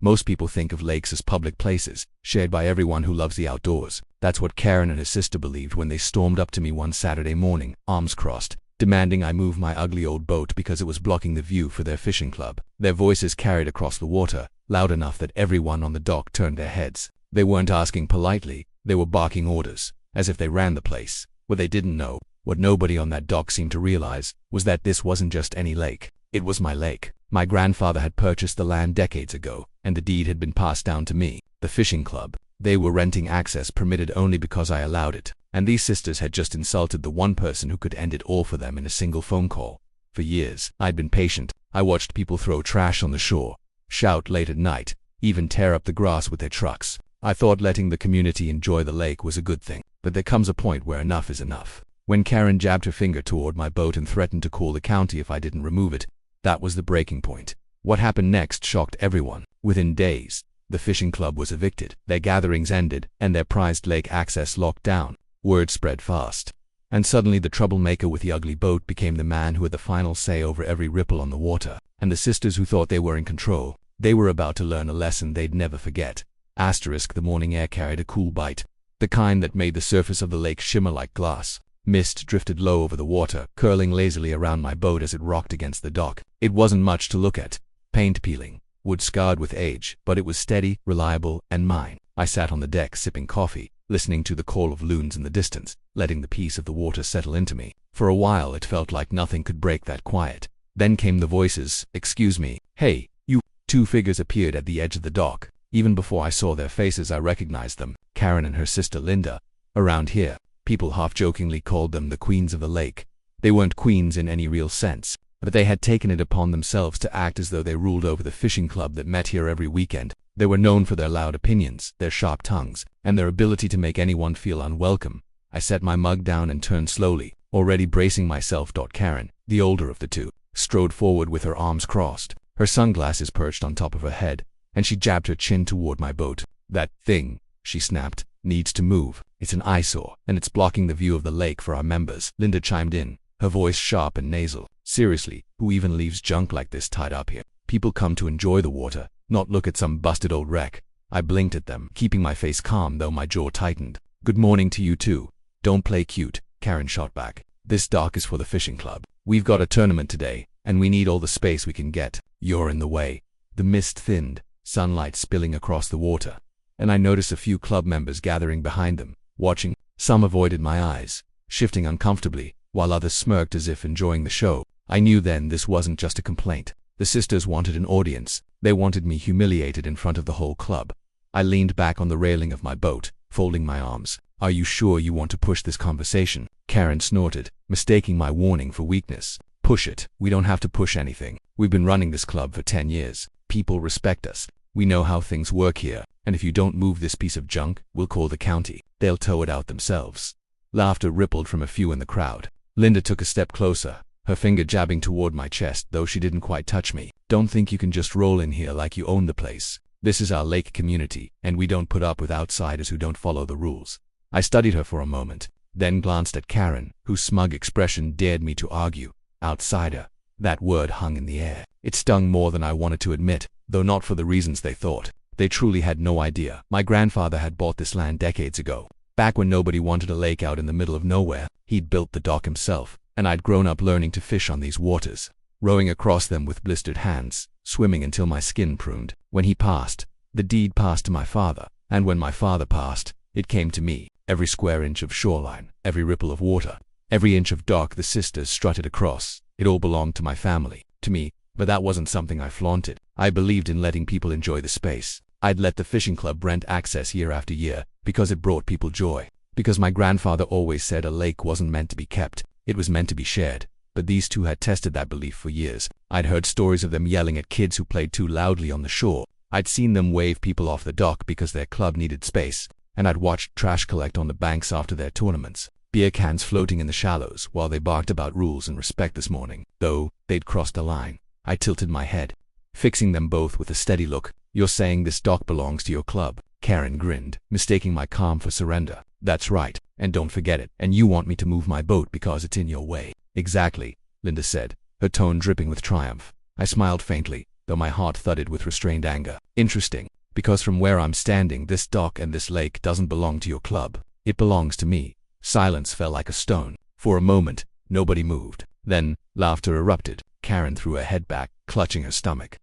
Most people think of lakes as public places, shared by everyone who loves the outdoors. That's what Karen and her sister believed when they stormed up to me one Saturday morning, arms crossed, demanding I move my ugly old boat because it was blocking the view for their fishing club. Their voices carried across the water, loud enough that everyone on the dock turned their heads. They weren't asking politely, they were barking orders, as if they ran the place. What they didn't know, what nobody on that dock seemed to realize, was that this wasn't just any lake. It was my lake. My grandfather had purchased the land decades ago, and the deed had been passed down to me. The fishing club, they were renting access permitted only because I allowed it, and these sisters had just insulted the one person who could end it all for them in a single phone call. For years, I'd been patient. I watched people throw trash on the shore, shout late at night, even tear up the grass with their trucks. I thought letting the community enjoy the lake was a good thing, but there comes a point where enough is enough. When Karen jabbed her finger toward my boat and threatened to call the county if I didn't remove it, that was the breaking point. What happened next shocked everyone. Within days, the fishing club was evicted, their gatherings ended, and their prized lake access locked down. Word spread fast. And suddenly the troublemaker with the ugly boat became the man who had the final say over every ripple on the water. And the sisters who thought they were in control, they were about to learn a lesson they'd never forget. The morning air carried a cool bite, the kind that made the surface of the lake shimmer like glass. Mist drifted low over the water, curling lazily around my boat as it rocked against the dock. It wasn't much to look at. Paint peeling, wood scarred with age, but it was steady, reliable, and mine. I sat on the deck sipping coffee, listening to the call of loons in the distance, letting the peace of the water settle into me. For a while it felt like nothing could break that quiet. Then came the voices. "Excuse me. Hey, you." Two figures appeared at the edge of the dock. Even before I saw their faces I recognized them. Karen and her sister Linda. Around here, people half-jokingly called them the queens of the lake. They weren't queens in any real sense, but they had taken it upon themselves to act as though they ruled over the fishing club that met here every weekend. They were known for their loud opinions, their sharp tongues, and their ability to make anyone feel unwelcome. I set my mug down and turned slowly, already bracing myself. Karen, the older of the two, strode forward with her arms crossed, her sunglasses perched on top of her head, and she jabbed her chin toward my boat. "That thing," she snapped, "needs to move. It's an eyesore, and it's blocking the view of the lake for our members." Linda chimed in, her voice sharp and nasal. "Seriously, who even leaves junk like this tied up here? People come to enjoy the water, not look at some busted old wreck." I blinked at them, keeping my face calm though my jaw tightened. "Good morning to you too. Don't play cute," Karen shot back. "This dock is for the fishing club. We've got a tournament today, and we need all the space we can get. You're in the way." The mist thinned, sunlight spilling across the water, and I noticed a few club members gathering behind them, watching. Some avoided my eyes, shifting uncomfortably, while others smirked as if enjoying the show. I knew then this wasn't just a complaint. The sisters wanted an audience. They wanted me humiliated in front of the whole club. I leaned back on the railing of my boat, folding my arms. "Are you sure you want to push this conversation?" Karen snorted, mistaking my warning for weakness. "Push it. We don't have to push anything. We've been running this club for 10 years. People respect us. We know how things work here, and if you don't move this piece of junk, we'll call the county. They'll tow it out themselves." Laughter rippled from a few in the crowd. Linda took a step closer, her finger jabbing toward my chest, though she didn't quite touch me. "Don't think you can just roll in here like you own the place. This is our lake community, and we don't put up with outsiders who don't follow the rules." I studied her for a moment, then glanced at Karen, whose smug expression dared me to argue. Outsider. That word hung in the air. It stung more than I wanted to admit, though not for the reasons they thought. They truly had no idea. My grandfather had bought this land decades ago. Back when nobody wanted a lake out in the middle of nowhere, he'd built the dock himself, and I'd grown up learning to fish on these waters, rowing across them with blistered hands, swimming until my skin pruned. When he passed, the deed passed to my father, and when my father passed, it came to me. Every square inch of shoreline, every ripple of water, every inch of dock the sisters strutted across, it all belonged to my family, to me. But that wasn't something I flaunted. I believed in letting people enjoy the space. I'd let the fishing club rent access year after year, because it brought people joy. Because my grandfather always said a lake wasn't meant to be kept, it was meant to be shared. But these two had tested that belief for years. I'd heard stories of them yelling at kids who played too loudly on the shore. I'd seen them wave people off the dock because their club needed space, and I'd watched trash collect on the banks after their tournaments, beer cans floating in the shallows while they barked about rules and respect. This morning, though, they'd crossed a line. I tilted my head, fixing them both with a steady look. "You're saying this dock belongs to your club?" Karen grinned, mistaking my calm for surrender. "That's right, and don't forget it. And you want me to move my boat because it's in your way?" "Exactly," Linda said, her tone dripping with triumph. I smiled faintly. though my heart thudded with restrained anger. Interesting, because from where I'm standing, this dock and this lake doesn't belong to your club. It belongs to me. Silence fell like a stone. For a moment, nobody moved. Then, laughter erupted. Karen threw her head back, clutching her stomach.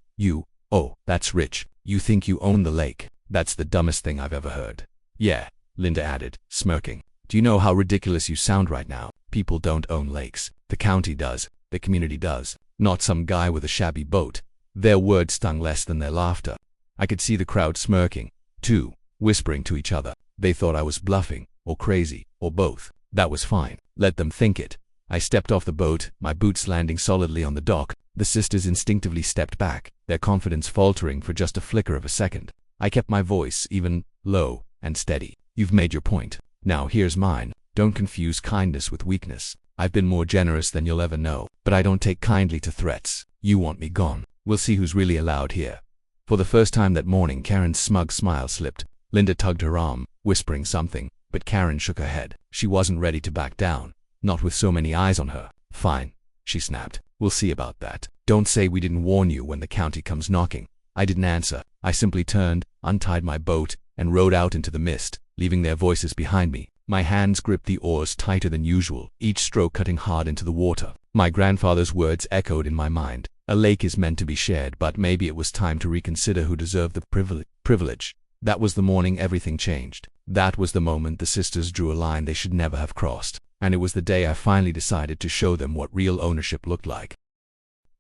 Oh, that's rich. You think you own the lake? That's the dumbest thing I've ever heard. Yeah, Linda added, smirking. Do you know how ridiculous you sound right now? People don't own lakes. The county does. The community does. Not some guy with a shabby boat. Their words stung less than their laughter. I could see the crowd smirking, too, whispering to each other. They thought I was bluffing, or crazy, or both. That was fine. Let them think it. I stepped off the boat, my boots landing solidly on the dock. The sisters instinctively stepped back, their confidence faltering for just a flicker of a second. I kept my voice even, low, and steady. You've made your point. Now here's mine. Don't confuse kindness with weakness. I've been more generous than you'll ever know, but I don't take kindly to threats. You want me gone. We'll see who's really allowed here. For the first time that morning, Karen's smug smile slipped. Linda tugged her arm, whispering something, but Karen shook her head. She wasn't ready to back down, not with so many eyes on her. Fine, she snapped. We'll see about that. Don't say we didn't warn you when the county comes knocking. I didn't answer. I simply turned, untied my boat, and rowed out into the mist, leaving their voices behind me. My hands gripped the oars tighter than usual, each stroke cutting hard into the water. My grandfather's words echoed in my mind. A lake is meant to be shared, but maybe it was time to reconsider who deserved the privilege. That was the morning everything changed. That was the moment the sisters drew a line they should never have crossed. And it was the day I finally decided to show them what real ownership looked like.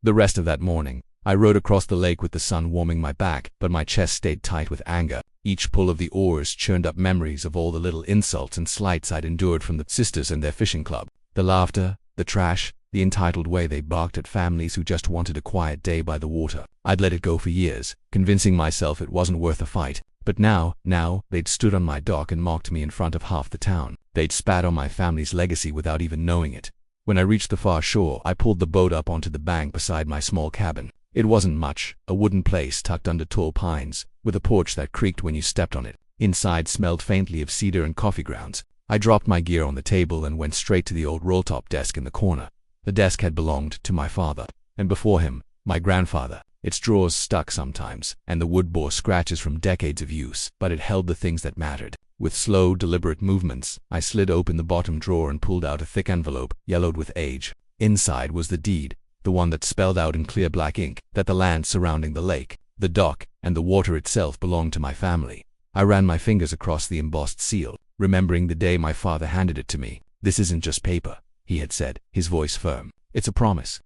The rest of that morning, I rowed across the lake with the sun warming my back, but my chest stayed tight with anger. Each pull of the oars churned up memories of all the little insults and slights I'd endured from the sisters and their fishing club. The laughter, the trash, the entitled way they barked at families who just wanted a quiet day by the water. I'd let it go for years, convincing myself it wasn't worth a fight. But now, they'd stood on my dock and mocked me in front of half the town. They'd spat on my family's legacy without even knowing it. When I reached the far shore, I pulled the boat up onto the bank beside my small cabin. It wasn't much, a wooden place tucked under tall pines, with a porch that creaked when you stepped on it. Inside smelled faintly of cedar and coffee grounds. I dropped my gear on the table and went straight to the old roll-top desk in the corner. The desk had belonged to my father, and before him, my grandfather. Its drawers stuck sometimes, and the wood bore scratches from decades of use, but it held the things that mattered. With slow, deliberate movements, I slid open the bottom drawer and pulled out a thick envelope, yellowed with age. Inside was the deed, the one that spelled out in clear black ink that the land surrounding the lake, the dock, and the water itself belonged to my family. I ran my fingers across the embossed seal, remembering the day my father handed it to me. This isn't just paper, he had said, his voice firm. It's a promise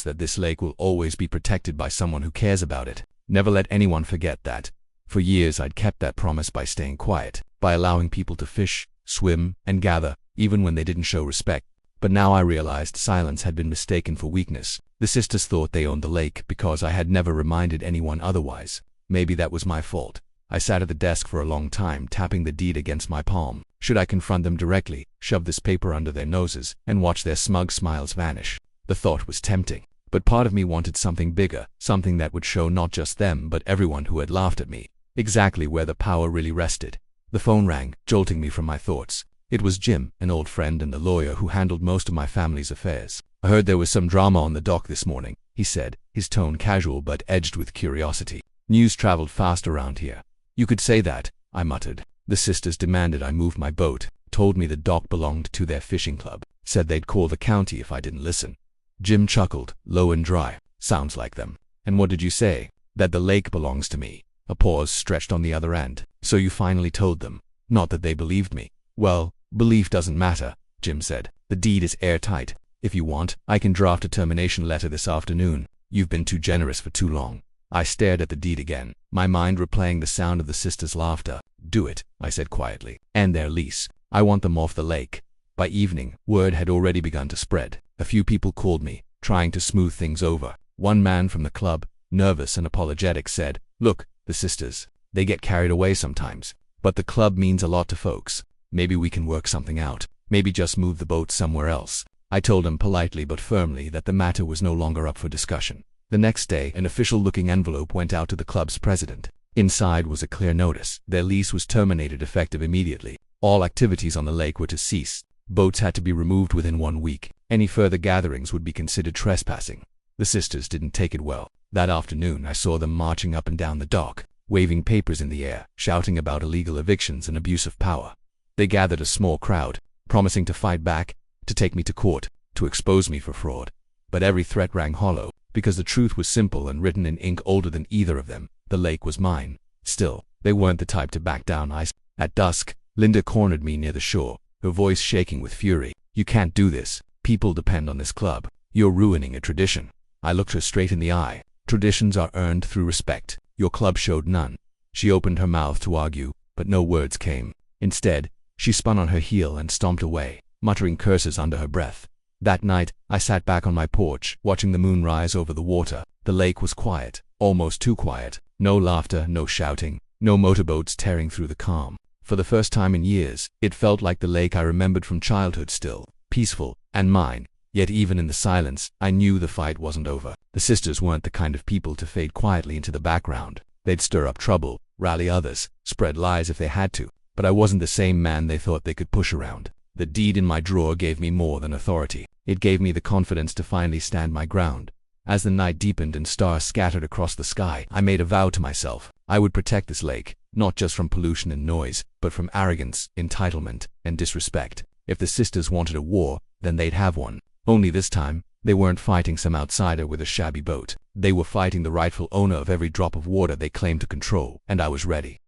that this lake will always be protected by someone who cares about it. Never let anyone forget that. For years I'd kept that promise by staying quiet, by allowing people to fish, swim, and gather, even when they didn't show respect. But now I realized silence had been mistaken for weakness. The sisters thought they owned the lake because I had never reminded anyone otherwise. Maybe that was my fault. I sat at the desk for a long time, tapping the deed against my palm. Should I confront them directly, shove this paper under their noses, and watch their smug smiles vanish? The thought was tempting, but part of me wanted something bigger, something that would show not just them but everyone who had laughed at me, exactly where the power really rested. The phone rang, jolting me from my thoughts. It was Jim, an old friend and the lawyer who handled most of my family's affairs. I heard there was some drama on the dock this morning, he said, his tone casual but edged with curiosity. News traveled fast around here. You could say that, I muttered. The sisters demanded I move my boat, told me the dock belonged to their fishing club, said they'd call the county if I didn't listen. Jim chuckled, low and dry. Sounds like them. And what did you say? That the lake belongs to me. A pause stretched on the other end. So you finally told them. Not that they believed me. Well, belief doesn't matter, Jim said. The deed is airtight. If you want, I can draft a termination letter this afternoon. You've been too generous for too long. I stared at the deed again, my mind replaying the sound of the sisters' laughter. Do it, I said quietly. And their lease. I want them off the lake. By evening, word had already begun to spread. A few people called me, trying to smooth things over. One man from the club, nervous and apologetic, said, "Look, the sisters, they get carried away sometimes. But the club means a lot to folks. Maybe we can work something out. Maybe just move the boat somewhere else." I told him politely but firmly that the matter was no longer up for discussion. The next day, an official-looking envelope went out to the club's president. Inside was a clear notice. Their lease was terminated effective immediately. All activities on the lake were to cease. Boats had to be removed within 1 week. Any further gatherings would be considered trespassing. The sisters didn't take it well. That afternoon I saw them marching up and down the dock, waving papers in the air, shouting about illegal evictions and abuse of power. They gathered a small crowd, promising to fight back, to take me to court, to expose me for fraud. But every threat rang hollow, because the truth was simple and written in ink older than either of them. The lake was mine. Still, they weren't the type to back down. At dusk, Linda cornered me near the shore, her voice shaking with fury. "You can't do this. People depend on this club. You're ruining a tradition." I looked her straight in the eye. "Traditions are earned through respect. Your club showed none." She opened her mouth to argue, but no words came. Instead, she spun on her heel and stomped away, muttering curses under her breath. That night, I sat back on my porch, watching the moon rise over the water. The lake was quiet, almost too quiet. No laughter, no shouting, no motorboats tearing through the calm. For the first time in years, it felt like the lake I remembered from childhood, still, peaceful, and mine. Yet even in the silence, I knew the fight wasn't over. The sisters weren't the kind of people to fade quietly into the background. They'd stir up trouble, rally others, spread lies if they had to. But I wasn't the same man they thought they could push around. The deed in my drawer gave me more than authority. It gave me the confidence to finally stand my ground. As the night deepened and stars scattered across the sky, I made a vow to myself. I would protect this lake, not just from pollution and noise, but from arrogance, entitlement, and disrespect. If the sisters wanted a war, then they'd have one. Only this time, they weren't fighting some outsider with a shabby boat. They were fighting the rightful owner of every drop of water they claimed to control, and I was ready.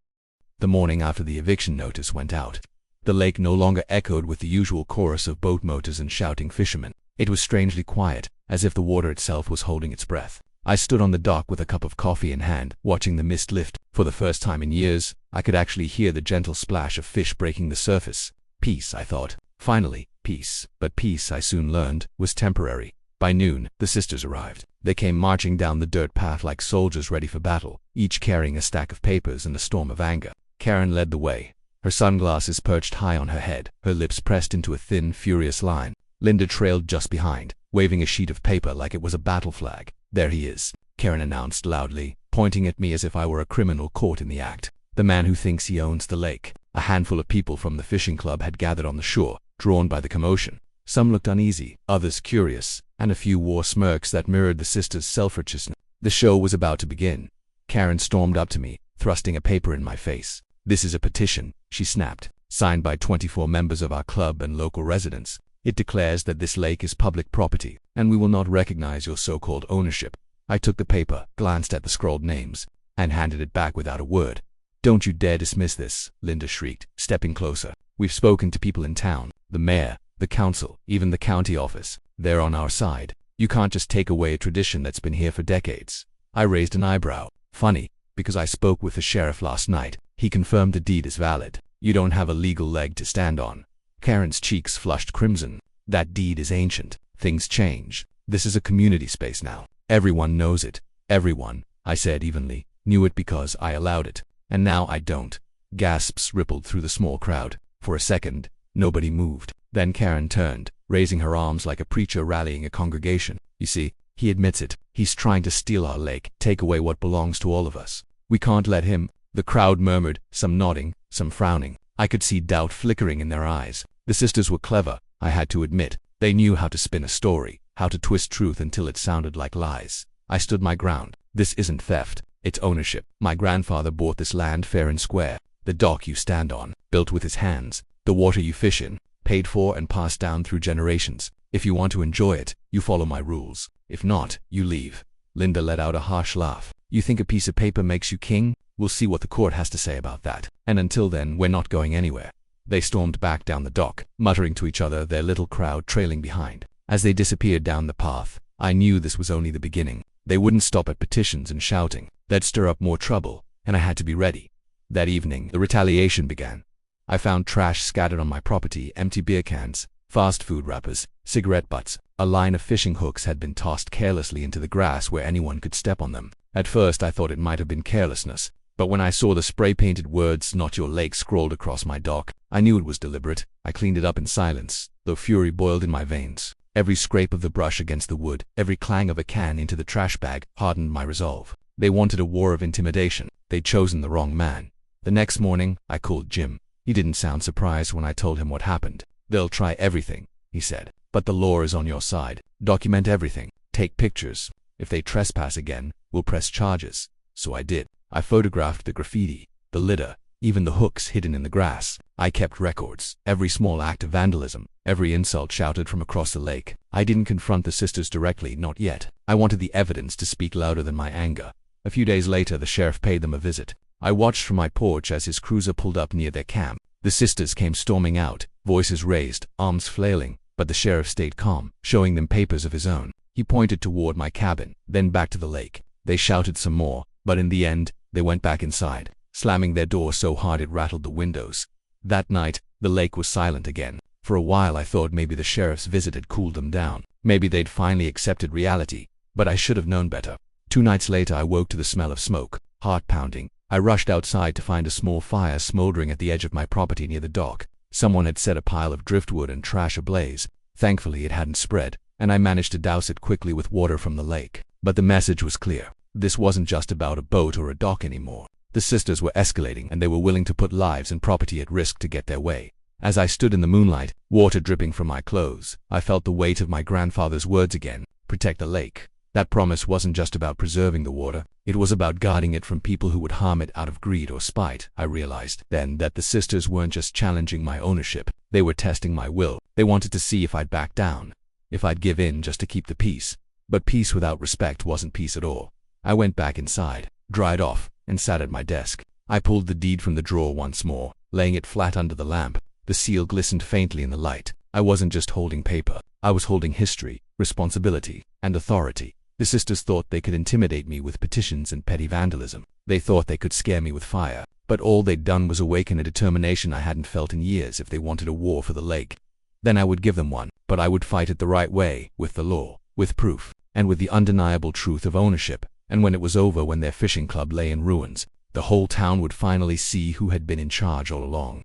The morning after the eviction notice went out, the lake no longer echoed with the usual chorus of boat motors and shouting fishermen. It was strangely quiet, as if the water itself was holding its breath. I stood on the dock with a cup of coffee in hand, watching the mist lift. For the first time in years, I could actually hear the gentle splash of fish breaking the surface. Peace, I thought. Finally, peace. But peace, I soon learned, was temporary. By noon, the sisters arrived. They came marching down the dirt path like soldiers ready for battle, each carrying a stack of papers and a storm of anger. Karen led the way, her sunglasses perched high on her head, her lips pressed into a thin, furious line. Linda trailed just behind, waving a sheet of paper like it was a battle flag. "There he is," Karen announced loudly, pointing at me as if I were a criminal caught in the act. "The man who thinks he owns the lake." A handful of people from the fishing club had gathered on the shore, drawn by the commotion. Some looked uneasy, others curious, and a few wore smirks that mirrored the sisters' self-righteousness. The show was about to begin. Karen stormed up to me, thrusting a paper in my face. "This is a petition," she snapped, "signed by 24 members of our club and local residents. It declares that this lake is public property, and we will not recognize your so-called ownership." I took the paper, glanced at the scrawled names, and handed it back without a word. "Don't you dare dismiss this," Linda shrieked, stepping closer. "We've spoken to people in town, the mayor, the council, even the county office. They're on our side. You can't just take away a tradition that's been here for decades." I raised an eyebrow. "Funny, because I spoke with the sheriff last night. He confirmed the deed is valid. You don't have a legal leg to stand on." Karen's cheeks flushed crimson. "That deed is ancient. Things change. This is a community space now. Everyone knows it. Everyone," I said evenly, "knew it because I allowed it. And now I don't." Gasps rippled through the small crowd. For a second, nobody moved. Then Karen turned, raising her arms like a preacher rallying a congregation. "You see, he admits it. He's trying to steal our lake, take away what belongs to all of us. We can't let him." The crowd murmured, some nodding, some frowning. I could see doubt flickering in their eyes. The sisters were clever, I had to admit. They knew how to spin a story, how to twist truth until it sounded like lies. I stood my ground. "This isn't theft. It's ownership. My grandfather bought this land fair and square. The dock you stand on, built with his hands. The water you fish in, paid for and passed down through generations. If you want to enjoy it, you follow my rules. If not, you leave." Linda let out a harsh laugh. "You think a piece of paper makes you king? We'll see what the court has to say about that. And until then, we're not going anywhere." They stormed back down the dock, muttering to each other, their little crowd trailing behind. As they disappeared down the path, I knew this was only the beginning. They wouldn't stop at petitions and shouting. They'd stir up more trouble, and I had to be ready. That evening, the retaliation began. I found trash scattered on my property, empty beer cans, fast food wrappers, cigarette butts. A line of fishing hooks had been tossed carelessly into the grass where anyone could step on them. At first I thought it might have been carelessness, but when I saw the spray-painted words "Not Your Lake" scrawled across my dock, I knew it was deliberate. I cleaned it up in silence, though fury boiled in my veins. Every scrape of the brush against the wood, every clang of a can into the trash bag, hardened my resolve. They wanted a war of intimidation. They'd chosen the wrong man. The next morning, I called Jim. He didn't sound surprised when I told him what happened. "They'll try everything," he said. "But the law is on your side. Document everything. Take pictures. If they trespass again, we'll press charges. So I did. I photographed the graffiti, the litter, even the hooks hidden in the grass. I kept records, every small act of vandalism, every insult shouted from across the lake. I didn't confront the sisters directly, not yet. I wanted the evidence to speak louder than my anger. A few days later, the sheriff paid them a visit. I watched from my porch as his cruiser pulled up near their camp. The sisters came storming out, voices raised, arms flailing, but the sheriff stayed calm, showing them papers of his own. He pointed toward my cabin, then back to the lake. They shouted some more, but in the end, they went back inside, slamming their door so hard it rattled the windows. That night, the lake was silent again. For a while I thought maybe the sheriff's visit had cooled them down. Maybe they'd finally accepted reality, but I should have known better. 2 nights later I woke to the smell of smoke, heart pounding. I rushed outside to find a small fire smoldering at the edge of my property near the dock. Someone had set a pile of driftwood and trash ablaze. Thankfully it hadn't spread, and I managed to douse it quickly with water from the lake. But the message was clear. This wasn't just about a boat or a dock anymore. The sisters were escalating, and they were willing to put lives and property at risk to get their way. As I stood in the moonlight, water dripping from my clothes, I felt the weight of my grandfather's words again: protect the lake. That promise wasn't just about preserving the water, it was about guarding it from people who would harm it out of greed or spite. I realized then that the sisters weren't just challenging my ownership, they were testing my will. They wanted to see if I'd back down, if I'd give in just to keep the peace. But peace without respect wasn't peace at all. I went back inside, dried off, and sat at my desk. I pulled the deed from the drawer once more, laying it flat under the lamp. The seal glistened faintly in the light. I wasn't just holding paper. I was holding history, responsibility, and authority. The sisters thought they could intimidate me with petitions and petty vandalism. They thought they could scare me with fire. But all they'd done was awaken a determination I hadn't felt in years. If they wanted a war for the lake, then I would give them one. But I would fight it the right way, with the law, with proof, and with the undeniable truth of ownership. And when it was over, when their fishing club lay in ruins, the whole town would finally see who had been in charge all along.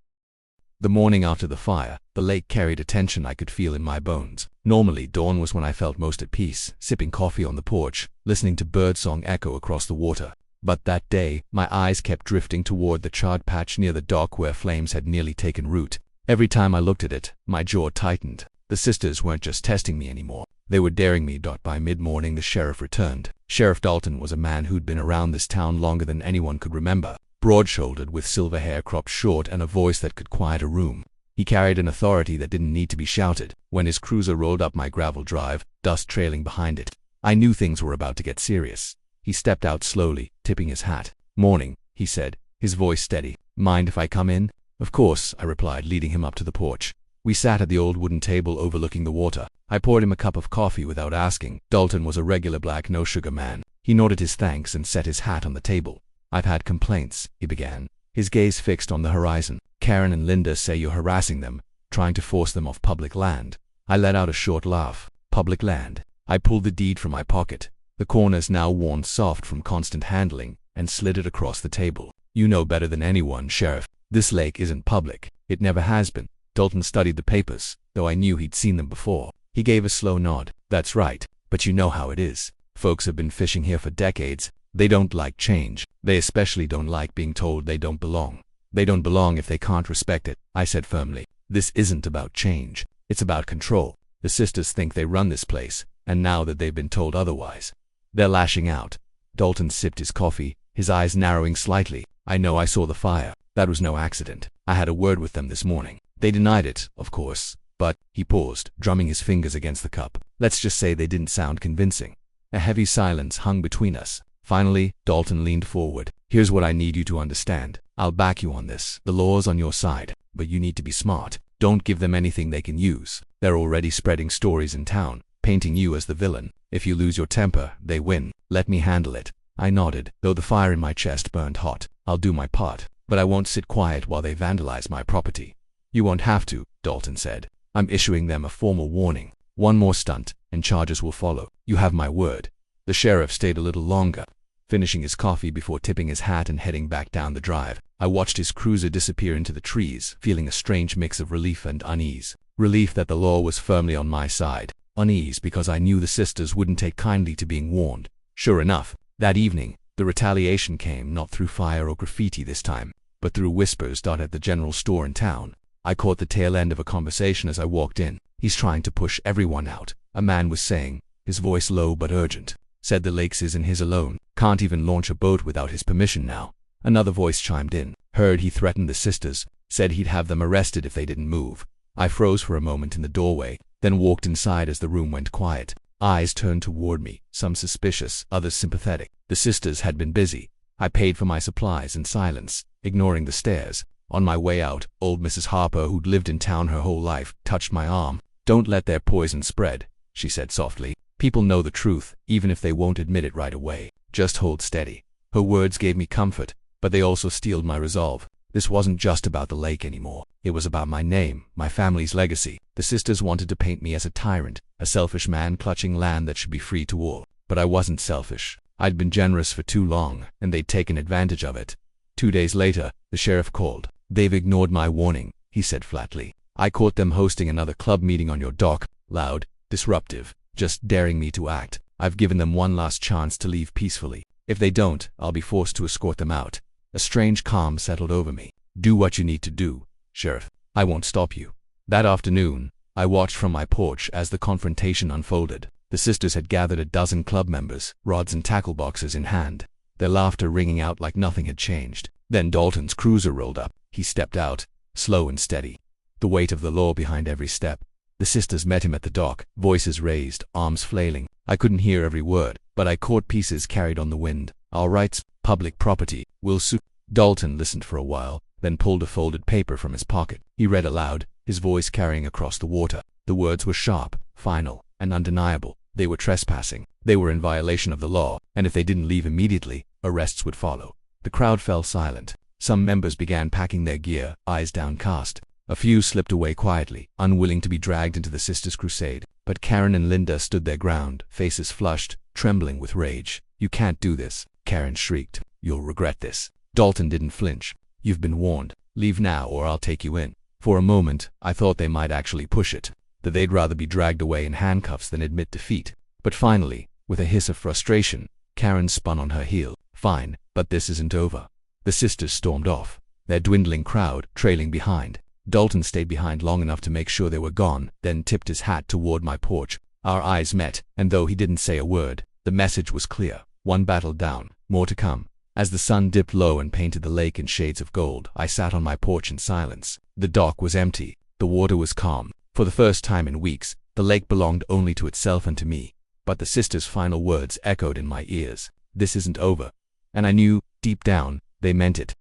The morning after the fire, the lake carried a tension I could feel in my bones. Normally, dawn was when I felt most at peace, sipping coffee on the porch, listening to birdsong echo across the water. But that day, my eyes kept drifting toward the charred patch near the dock where flames had nearly taken root. Every time I looked at it, my jaw tightened. The sisters weren't just testing me anymore. They were daring me. By mid-morning, the sheriff returned. Sheriff Dalton was a man who'd been around this town longer than anyone could remember. Broad-shouldered, with silver hair cropped short and a voice that could quiet a room. He carried an authority that didn't need to be shouted. When his cruiser rolled up my gravel drive, dust trailing behind it, I knew things were about to get serious. He stepped out slowly, tipping his hat. "Morning," he said, his voice steady. "Mind if I come in?" "Of course," I replied, leading him up to the porch. We sat at the old wooden table overlooking the water. I poured him a cup of coffee without asking. Dalton was a regular black no-sugar man. He nodded his thanks and set his hat on the table. "I've had complaints," he began, his gaze fixed on the horizon. "Karen and Linda say you're harassing them, trying to force them off public land." I let out a short laugh. "Public land?" I pulled the deed from my pocket, the corners now worn soft from constant handling, and slid it across the table. "You know better than anyone, Sheriff. This lake isn't public. It never has been." Dalton studied the papers, though I knew he'd seen them before. He gave a slow nod. "That's right, but you know how it is. Folks have been fishing here for decades. They don't like change. They especially don't like being told they don't belong. They don't belong if they can't respect it," I said firmly. "This isn't about change. It's about control. The sisters think they run this place, and now that they've been told otherwise, they're lashing out." Dalton sipped his coffee, his eyes narrowing slightly. "I know. I saw the fire. That was no accident. I had a word with them this morning. They denied it, of course, but—" he paused, drumming his fingers against the cup. "Let's just say they didn't sound convincing." A heavy silence hung between us. Finally, Dalton leaned forward. "Here's what I need you to understand. I'll back you on this. The law's on your side, but you need to be smart. Don't give them anything they can use. They're already spreading stories in town, painting you as the villain. If you lose your temper, they win. Let me handle it." I nodded, though the fire in my chest burned hot. "I'll do my part, but I won't sit quiet while they vandalize my property." "You won't have to," Dalton said. "I'm issuing them a formal warning. One more stunt, and charges will follow. You have my word." The sheriff stayed a little longer, finishing his coffee before tipping his hat and heading back down the drive. I watched his cruiser disappear into the trees, feeling a strange mix of relief and unease. Relief that the law was firmly on my side. Unease because I knew the sisters wouldn't take kindly to being warned. Sure enough, that evening, the retaliation came not through fire or graffiti this time, but through whispers. At the general store in town, I caught the tail end of a conversation as I walked in. "He's trying to push everyone out," a man was saying, his voice low but urgent. said the lakes isn't his alone. Can't even launch a boat without his permission now. Another voice chimed in. Heard he threatened the sisters, said he'd have them arrested if they didn't move. I froze for a moment in the doorway, then walked inside as the room went quiet. Eyes turned toward me, some suspicious, others sympathetic. The sisters had been busy. I paid for my supplies in silence, ignoring the stares. On my way out, old Mrs. Harper, who'd lived in town her whole life, touched my arm. Don't let their poison spread, she said softly. People know the truth, even if they won't admit it right away. Just hold steady. Her words gave me comfort, but they also steeled my resolve. This wasn't just about the lake anymore. It was about my name, my family's legacy. The sisters wanted to paint me as a tyrant, a selfish man clutching land that should be free to all. But I wasn't selfish. I'd been generous for too long, and they'd taken advantage of it. 2 days later, the sheriff called. They've ignored my warning, he said flatly. I caught them hosting another club meeting on your dock, loud, disruptive, just daring me to act. I've given them one last chance to leave peacefully. If they don't, I'll be forced to escort them out. A strange calm settled over me. Do what you need to do, Sheriff. I won't stop you. That afternoon, I watched from my porch as the confrontation unfolded. The sisters had gathered a dozen club members, rods and tackle boxes in hand, their laughter ringing out like nothing had changed. Then Dalton's cruiser rolled up. He stepped out, slow and steady, the weight of the law behind every step. The sisters met him at the dock, voices raised, arms flailing. I couldn't hear every word, but I caught pieces carried on the wind. Our rights, public property, will sue. Dalton listened for a while, then pulled a folded paper from his pocket. He read aloud, his voice carrying across the water. The words were sharp, final, and undeniable. They were trespassing. They were in violation of the law, and if they didn't leave immediately, arrests would follow. The crowd fell silent. Some members began packing their gear, eyes downcast. A few slipped away quietly, unwilling to be dragged into the sisters' crusade. But Karen and Linda stood their ground, faces flushed, trembling with rage. You can't do this, Karen shrieked. You'll regret this. Dalton didn't flinch. You've been warned. Leave now or I'll take you in. For a moment, I thought they might actually push it, that they'd rather be dragged away in handcuffs than admit defeat. But finally, with a hiss of frustration, Karen spun on her heel. Fine, but this isn't over. The sisters stormed off, their dwindling crowd trailing behind. Dalton stayed behind long enough to make sure they were gone, then tipped his hat toward my porch. Our eyes met, and though he didn't say a word, the message was clear. One battle down, more to come. As the sun dipped low and painted the lake in shades of gold, I sat on my porch in silence. The dock was empty. The water was calm. For the first time in weeks, the lake belonged only to itself and to me. But the sisters' final words echoed in my ears. This isn't over. And I knew, deep down, they meant it.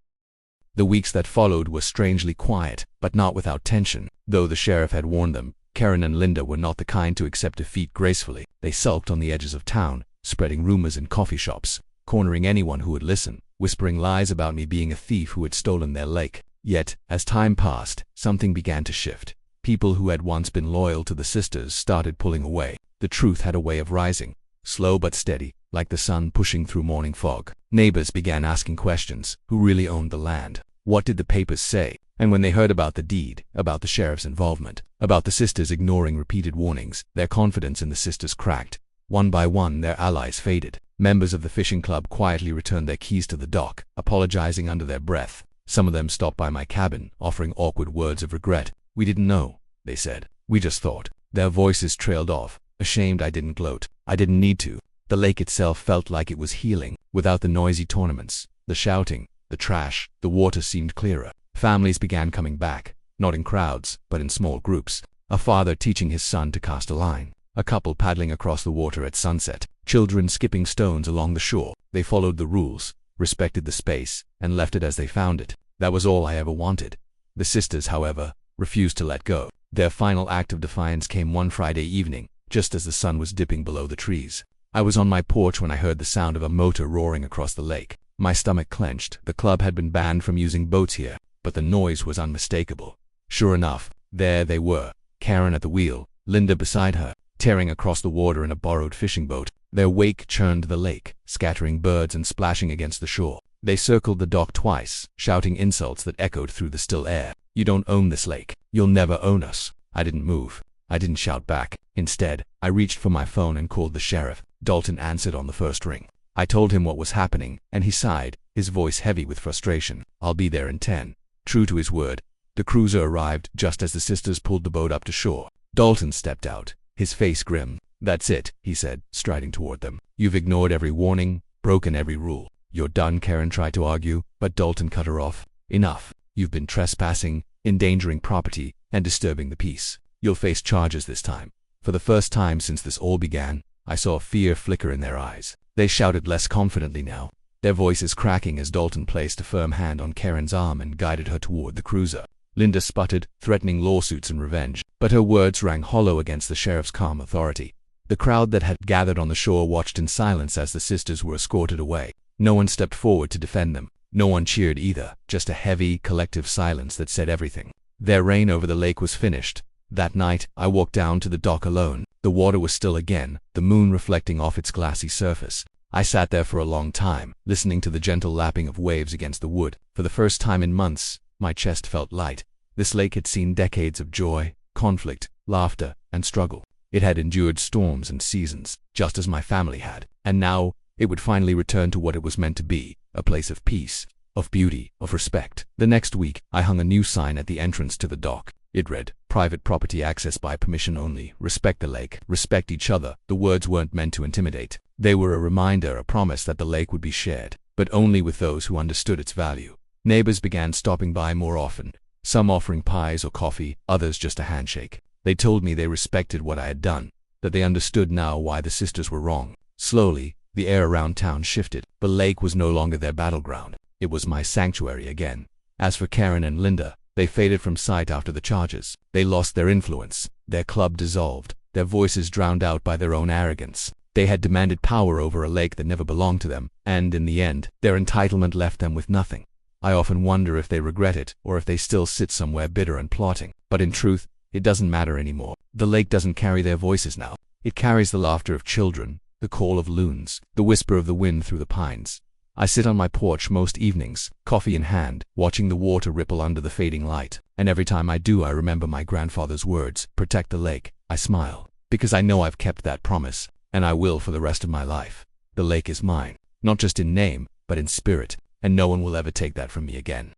The weeks that followed were strangely quiet, but not without tension. Though the sheriff had warned them, Karen and Linda were not the kind to accept defeat gracefully. They sulked on the edges of town, spreading rumors in coffee shops, cornering anyone who would listen, whispering lies about me being a thief who had stolen their lake. Yet, as time passed, something began to shift. People who had once been loyal to the sisters started pulling away. The truth had a way of rising, slow but steady, like the sun pushing through morning fog. Neighbors began asking questions. Who really owned the land? What did the papers say? And when they heard about the deed, about the sheriff's involvement, about the sisters ignoring repeated warnings, their confidence in the sisters cracked. One by one, their allies faded. Members of the fishing club quietly returned their keys to the dock, apologizing under their breath. Some of them stopped by my cabin, offering awkward words of regret. We didn't know, they said. We just thought. Their voices trailed off. Ashamed I didn't gloat. I didn't need to. The lake itself felt like it was healing. Without the noisy tournaments, the shouting, the trash, the water seemed clearer. Families began coming back, not in crowds, but in small groups. A father teaching his son to cast a line. A couple paddling across the water at sunset. Children skipping stones along the shore. They followed the rules, respected the space, and left it as they found it. That was all I ever wanted. The sisters, however, refused to let go. Their final act of defiance came one Friday evening, just as the sun was dipping below the trees. I was on my porch when I heard the sound of a motor roaring across the lake. My stomach clenched. The club had been banned from using boats here, but the noise was unmistakable. Sure enough, there they were, Karen at the wheel, Linda beside her, tearing across the water in a borrowed fishing boat. Their wake churned the lake, scattering birds and splashing against the shore. They circled the dock twice, shouting insults that echoed through the still air. You don't own this lake. You'll never own us. I didn't move. I didn't shout back. Instead, I reached for my phone and called the sheriff. Dalton answered on the first ring. I told him what was happening, and he sighed, his voice heavy with frustration. I'll be there in 10. True to his word, the cruiser arrived just as the sisters pulled the boat up to shore. Dalton stepped out, his face grim. That's it, he said, striding toward them. You've ignored every warning, broken every rule. You're done, Karen tried to argue, but Dalton cut her off. Enough. You've been trespassing, endangering property, and disturbing the peace. You'll face charges this time. For the first time since this all began, I saw fear flicker in their eyes. They shouted less confidently now, their voices cracking as Dalton placed a firm hand on Karen's arm and guided her toward the cruiser. Linda sputtered, threatening lawsuits and revenge, but her words rang hollow against the sheriff's calm authority. The crowd that had gathered on the shore watched in silence as the sisters were escorted away. No one stepped forward to defend them. No one cheered either, just a heavy, collective silence that said everything. Their reign over the lake was finished. That night, I walked down to the dock alone. The water was still again, the moon reflecting off its glassy surface. I sat there for a long time, listening to the gentle lapping of waves against the wood. For the first time in months, my chest felt light. This lake had seen decades of joy, conflict, laughter, and struggle. It had endured storms and seasons, just as my family had, and now it would finally return to what it was meant to be, a place of peace, of beauty, of respect. The next week, I hung a new sign at the entrance to the dock. It read, "Private property access by permission only. Respect the lake. Respect each other." The words weren't meant to intimidate. They were a reminder, a promise that the lake would be shared, but only with those who understood its value. Neighbors began stopping by more often, some offering pies or coffee, others just a handshake. They told me they respected what I had done, that they understood now why the sisters were wrong. Slowly, the air around town shifted. The lake was no longer their battleground. It was my sanctuary again. As for Karen and Linda, they faded from sight after the charges. They lost their influence. Their club dissolved, their voices drowned out by their own arrogance. They had demanded power over a lake that never belonged to them, and in the end, their entitlement left them with nothing. I often wonder if they regret it, or if they still sit somewhere bitter and plotting. But in truth, it doesn't matter anymore. The lake doesn't carry their voices now. It carries the laughter of children, the call of loons, the whisper of the wind through the pines. I sit on my porch most evenings, coffee in hand, watching the water ripple under the fading light. And every time I do, I remember my grandfather's words, "Protect the lake." I smile, because I know I've kept that promise, and I will for the rest of my life. The lake is mine, not just in name, but in spirit, and no one will ever take that from me again.